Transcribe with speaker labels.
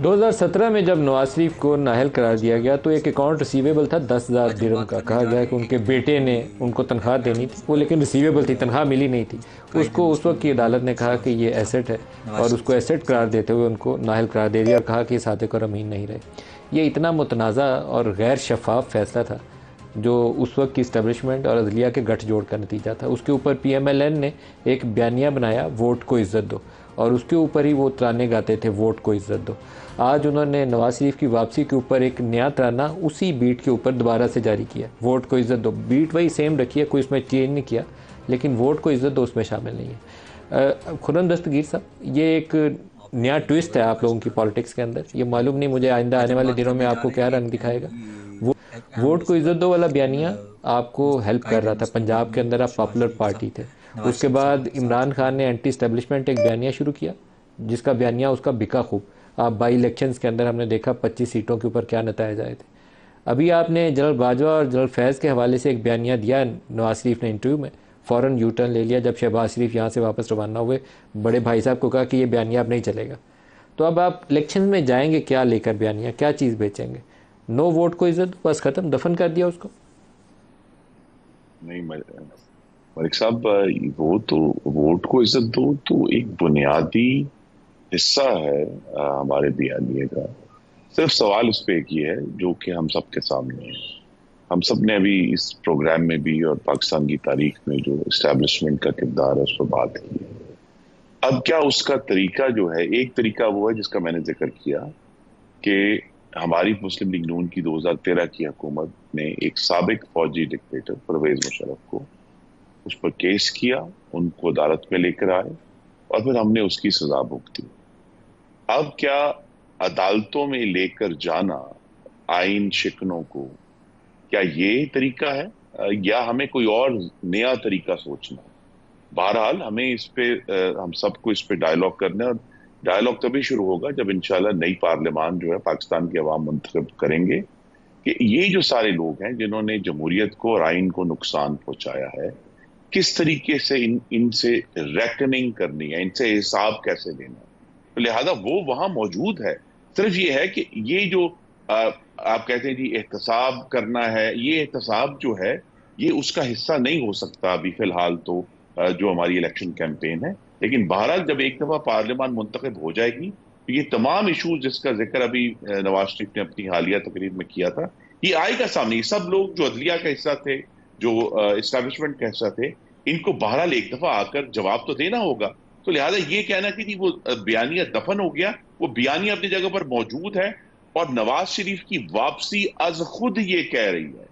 Speaker 1: 2017 में जब नवाज शरीफ को नाअहल करार दिया गया तो एक अकाउंट रिसीवेबल था 10,000 दिरहम का। कहा गया कि उनके बेटे ने उनको तनख्वाह देनी थी, वो लेकिन रिसीवेबल थी, तनख्वाह मिली नहीं थी। उसको उस वक्त की अदालत ने कहा कि ये एसेट है और उसको एसेट करार देते हुए उनको नाअहल करार दे दिया और कहा कि सादिक और अमीन नहीं रहे। ये इतना मुतनाज़ा और गैर शफाफ फैसला था जो उस वक्त की इस्टेब्लिशमेंट और अदलिया के गठजोड़ का नतीजा था। उसके ऊपर PMLN ने एक बयानिया बनाया, वोट को इज़्ज़त दो, और उसके ऊपर ही वो तराने गाते थे, वोट को इज़्ज़त दो। आज उन्होंने नवाज शरीफ की वापसी के ऊपर एक नया तराना उसी बीट के ऊपर दोबारा से जारी किया, वोट को इज़्ज़त दो। बीट वही सेम रखी है, कोई उसमें चेंज नहीं किया, लेकिन वोट को इज़्ज़त दो उसमें शामिल नहीं है। खुर्रम दस्तगीर साहब, ये एक नया ट्विस्ट है आप लोगों की पॉलिटिक्स के अंदर। ये मालूम नहीं मुझे आइंदा आने वाले दिनों में आपको क्या रंग दिखाएगा। वो वोट को इज़्ज़त दो वाला बयानिया आपको हेल्प कर रहा था, पंजाब के अंदर आप पॉपुलर पार्टी थे। उसके बाद इमरान खान ने एंटी इस्टेब्लिशमेंट एक बयानिया शुरू किया, जिसका बयानिया उसका बिका खूब। आप बाई इलेक्शंस के अंदर हमने देखा 25 सीटों के ऊपर क्या नतीजे आए थे। अभी आपने जनरल बाजवा और जनरल फैज़ के हवाले से एक बयानिया दिया नवाज शरीफ ने इंटरव्यू में, फ़ौरन यू टर्न ले लिया जब शहबाज शरीफ यहाँ से वापस रवाना हुए। बड़े भाई साहब को कहा कि ये बयानिया अब नहीं चलेगा। तो अब आप इलेक्शन में जाएंगे क्या लेकर, बयानिया क्या चीज़ बेचेंगे? नो वोट को इज्जत, बस ख़त्म, दफन कर दिया उसको।
Speaker 2: नहीं मलिक साहब, वो तो वोट को इज्जत दो तो एक बुनियादी हिस्सा है हमारे बयानिए का। सिर्फ सवाल इस पे एक ही है जो कि हम सब के सामने है। हम सब ने अभी इस प्रोग्राम में भी और पाकिस्तान की तारीख में जो इस्टेब्लिशमेंट का किरदार है उस पर बात की है। अब क्या उसका तरीका जो है, एक तरीका वो है जिसका मैंने जिक्र किया कि हमारी मुस्लिम लीग नून की 2013 की हुकूमत ने एक साबिक फौजी डिक्टेटर परवेज मुशर्रफ को उस पर केस किया, उनको अदालत में लेकर आए और फिर हमने उसकी सजा भुगती। अब क्या अदालतों में लेकर जाना आइन शिकनों को, क्या ये तरीका है या हमें कोई और नया तरीका सोचना है? बहरहाल हमें इस पे हम सबको इस पे डायलॉग करना है, और डायलॉग तभी शुरू होगा जब इंशाल्लाह नई पार्लियामान जो है पाकिस्तान के अवाम मुंतखब करेंगे कि ये जो सारे लोग हैं जिन्होंने जमहूरियत को और आइन को नुकसान पहुंचाया है, किस तरीके से इनसे रेकनिंग करनी है, इनसे हिसाब कैसे देना है। तो लिहाजा वो वहां मौजूद है। सिर्फ ये है कि ये जो आप कहते हैं जी एहतसाब करना है, ये एहतसाब जो है ये उसका हिस्सा नहीं हो सकता अभी फिलहाल तो जो हमारी इलेक्शन कैंपेन है। लेकिन बहरहाल जब एक दफा पार्लियामान मुंतखब हो जाएगी तो ये तमाम इशूज जिसका जिक्र अभी नवाज शरीफ ने अपनी हालिया तकरीर में किया था, ये आएगा सामने। ये सब लोग जो अदलिया का हिस्सा थे, जो इस्टेब्लिशमेंट का हिस्सा थे, इनको बहरहाल एक दफा आकर जवाब तो देना होगा। तो लिहाजा ये कहना कि जी वो बयानिया दफन हो गया, वो बयानिया अपनी जगह पर मौजूद है और नवाज शरीफ की वापसी अज खुद ये कह रही है